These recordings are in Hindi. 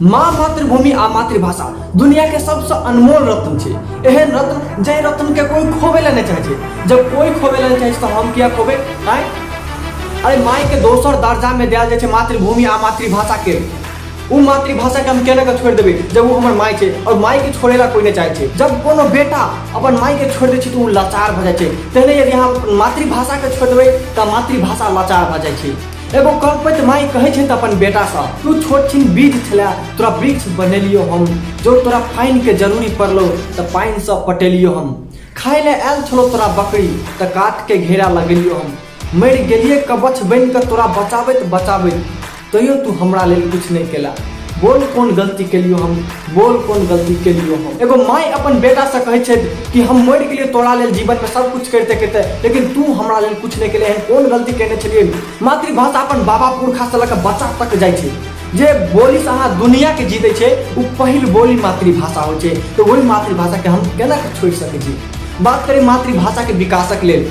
माँ मातृभूमि आ मातृभाषा दुनिया के सबसे अनमोल रत्न छै। एहन रत्न जे रत्न के कोई खोबे ला नहीं चाहे छै। जब कोई खोबे ला नहीं चाहे तो हम किया खोबे आय? अरे माई के दोसर दर्जा में दिया जाए मातृभूमि आ मातृभाषा के। वो मातृभाषा के हम केना के छोड़ देबे जब वो हमर माई छै और माई के छोड़े ला कोई नहीं चाहे छै। जब कोनो बेटा अपन माई के छोड़ दे छै तो वो लाचार भ जाए छै। तेने यदि हम मातृभाषा के छोड़ देबे तो मातृभाषा लाचार भ जाए छै। एगो कल्पैत माई कहे छै अपन बेटा सा, तू छोट छिन बीज छला, तोरा वृक्ष बनेलियो हम। जो तोरा पाइन के जरूरी पड़लो तो पाइन से पटेलियो हम। खाए ले आयल छलो तोरा बकरी तो काट के घेरा लगेलियो हम। मर गेलिए कवच बन के तोरा बचाबैत बचाबैत तैयो तू हमरा लेल कुछ नहीं केला। बोल कौन गलती के लियो हम, बोल कौन गलती के लियो हम। एगो माई अपन बेटा से कहे छै कि हम मर गेलिए तोरा लेल जीवन में सब कुछ करते करते, लेकिन तू हमरा लेल कुछ नहीं केले। कौन गलती केने छलिए? मातृभाषा अपन बाबा पुरखा से लके बच्चा तक जाए छै। जे बोली से अहाँ दुनिया के जीते छै वो पहिल बोली मातृभाषा हो छै। तो वही मातृभाषा के हम केना के छोड़ सके छी? बात करें मातृभाषा के विकासक लेल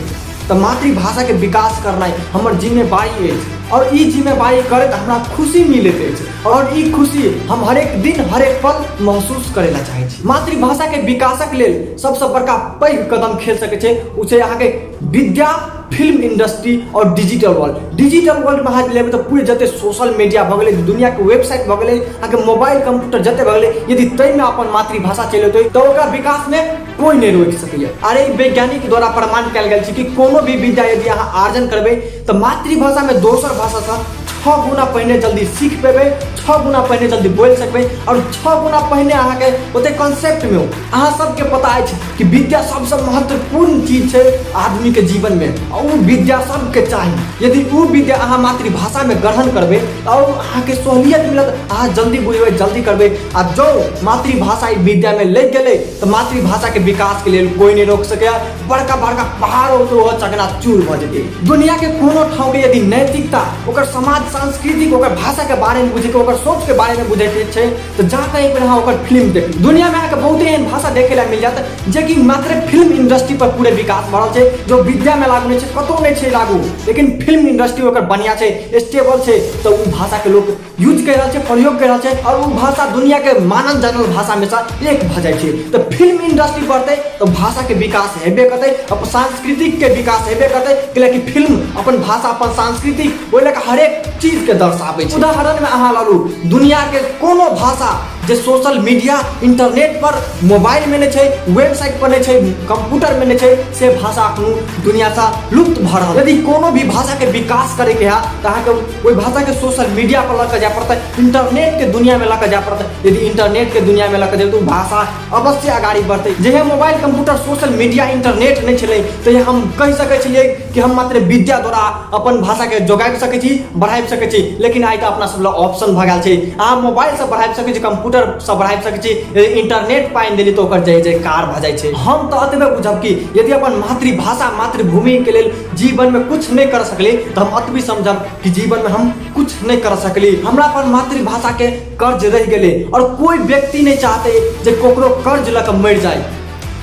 तो मातृभाषा के विकास करना हमर जिम्मेवारी है। और ई जिम्मेवारी करे तो हमरा खुशी मिलत है और ई खुशी हम हरेक दिन हरेक पल महसूस करे ला चाहे छी। मातृभाषा के विकासक लेल सबसे बड़का पैघ कदम खेल सके छै उ छै अहाँ के विद्या, फिल्म इंडस्ट्री और डिजिटल वर्ल्ड। डिजिटल वर्ल्ड में अहाँ लेबै तो पूरे जते सोशल मीडिया भ गेलै, दुनिया के वेबसाइट भ गेलै, अहाँ के मोबाइल कंप्यूटर जते भ गेलै, यदि तै में अपन मातृभाषा चलेतै तो ओकरा विकास में कोई नहीं रोक सकैया। अरे वैज्ञानिक द्वारा प्रमाण कयल गेल छै कि कोनो भी विद्या यदि अहाँ अर्जन करबै तो मातृभाषा में दोसर भाषा से 6 गुना पहिने जल्दी सीख पेबै, 6 गुना पहिने जल्दी बोल सकबै और 6 गुना पहिने अहाँ के ओते कॉन्सेप्ट में अहाँ सबके पता है कि विद्या सबसे महत्वपूर्ण चीज छै आदमी के जीवन में और वो विद्या सबके चाहिए। यदि वो विद्या अहाँ मातृभाषा में ग्रहण करबै और अहाँ के सहूलियत मिलत, अहाँ जल्दी बुझबै, जल्दी करबै। आ जो मातृभाषा विद्या में लग गेलै तो मातृभाषा के विकास के लिए कोई नहीं रोक सके। बड़का बड़का पहाड़ हो चकनाचूर भ जेतै। दुनिया के कोनो ठाव के यदि नैतिकता, ओकर समाज, सांस्कृतिक, ओकर भाषा के बारे में बुझे के, ओकर सोच के बारे में बुझे के छै तो जाके एक बेर ओकर फिल्म देखी। दुनिया में अहाँके बहुते एहन भाषा देखे ला मिल जात जे कि मात्र फिल्म इंडस्ट्री पर पूरे विकास भ रहल छै। जो विद्या में लागू नहीं छै, कतौ नहीं छै लागू, लेकिन फिल्म इंडस्ट्री ओकर बढ़िया छै, स्टेबल छै तो उ भाषा के लोग यूज कर रहल छै, प्रयोग कर रहल छै और उ भाषा दुनिया के मानल जानल भाषा में से एक भ जाय छै। तो फिल्म इंडस्ट्री बढ़तै तो भाषा के विकास हेबे करतै, अपन सांस्कृतिक के विकास हेबे करतै, कियाकि फिल्म अपन भाषा, अपन सांस्कृतिक ओइ लके हरेक चीज के दर्शाबै छै। उदाहरण में अहाँ लालू दुनिया के कोनो भाषा जे सोशल मीडिया, इंटरनेट पर, मोबाइल में नहीं छै, वेबसाइट पर नहीं छै, कंप्यूटर में नहीं छै, से भाषा अखनो दुनिया से लुप्त भ रहल। यदि कोनो भी भाषा के विकास करे के है तो अहाँ के ओइ भाषा के सोशल मीडिया पर लके जाय पड़तै, इंटरनेट के दुनिया में लके जाय पड़तै। यदि इंटरनेट के दुनिया में लके जाय तो भाषा अवश्य आगाड़ी बढ़तै। जे mobile, computer, social media, internet नहीं छलै तो हम कह सकै छलियै कि हम मात्र विद्या द्वारा अपन भाषा के जोगाबि सकै छी, बढ़ाबि सकै छी। लेकिन आइ त अपना सब लग ऑप्शन भ गेल छै, अहाँ मोबाइल से बढ़ाबि सकै छी, कंप्यूटर से बढ़ाबि सकै छी, इंटरनेट पाइन देली तो ओकर जय जयकार भ जाय छै। हम तो अतबे बुझब कि यदि अपन मातृभाषा, मातृभूमि के लेल जीवन में कुछ नहीं कर सकली तो हम अतबे समझब कि जीवन में हम कुछ नहीं कर सकली। हमरा पर मातृभाषा के कर्ज रह गेले और कोई व्यक्ति नहीं चाहते जे कोकरो कर्ज लके मर जाए।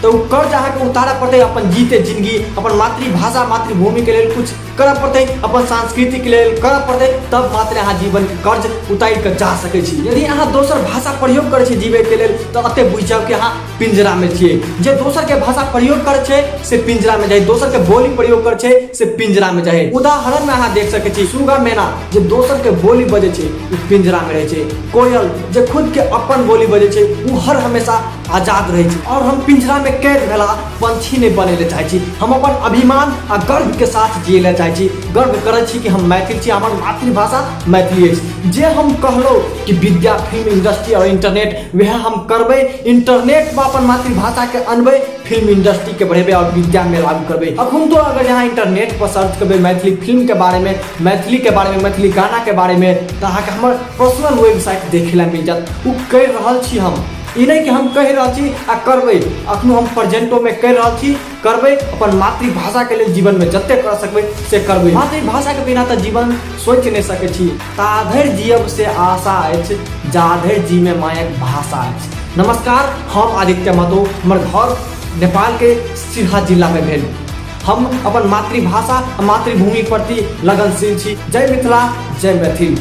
तो कर्ज अहाँ के उतारे पड़ते, अपन जीते जिंदगी, अपन मातृभाषा, मातृभूमि के लिए कुछ करऽ पड़ते, अपन संस्कृति के लिए करऽ पड़ते, तब मात्र अहाँ जीवन के कर्ज उतार के जा सकै छी। यदि अहाँ दोसर भाषा प्रयोग करे छी जीवे के लेल तो अते बुझब कि अहाँ पिंजरा में छियै। जे दोसर के भाषा प्रयोग करे छै से पिंजरा में जाए, दोसर के बोली प्रयोग करे छै से पिंजरा में जाए। उदाहरण में अहाँ देख सकै छी सुगा, मैना जे दोसर के बोली बजे छै उ पिंजरा में रहे छै। कोयल जे खुद के अपन बोली बजे छै उ हर हमेशा आजाद रहे छै। और हम पिंजरा में कैद भेला पंछी नहीं बने ले चाहे छी। हम अपन अभिमान आ गर्व के साथ जिए ले चाहे छी, गर्व करे छी कि हम मैथिल छी, हमर मातृभाषा मैथिली अछि। जे हम कहलो कि विद्या, फिल्म इंडस्ट्री और इंटरनेट वह हम करबै, इंटरनेट में अपन मातृभाषा के अनबै, फिल्म इंडस्ट्री के बढ़ेबै और विद्या में लागू करबै। अखन तो अगर यहाँ इंटरनेट पर सर्च करबै मैथिली फिल्म के बारे में, मैथिली के बारे में, मैथिली गाना के बारे में तो अहाँ के हमर पर्सनल वेबसाइट देखे ला मिल जात। उ कह रहल छी हम, ई नहीं कि हम कह रहल छी आ करबै, अखनो हम प्रेजेंटो में कह रहल छी करबै। अपन मातृभाषा के लिए जीवन में जते कर सकबै से करबै। मातृभाषा के बिना तो जीवन सोच नहीं सकै छी। ताधर जियब से आशा अछि, जाधर जी में मायक भाषा अछि। नमस्कार, हम आदित्य महतो, हमर घर नेपाल के सिरहा जिला में भेल। हम अपन मातृभाषा, मातृभूमि प्रति लगनशील छी। जय मिथिला, जय मैथिल।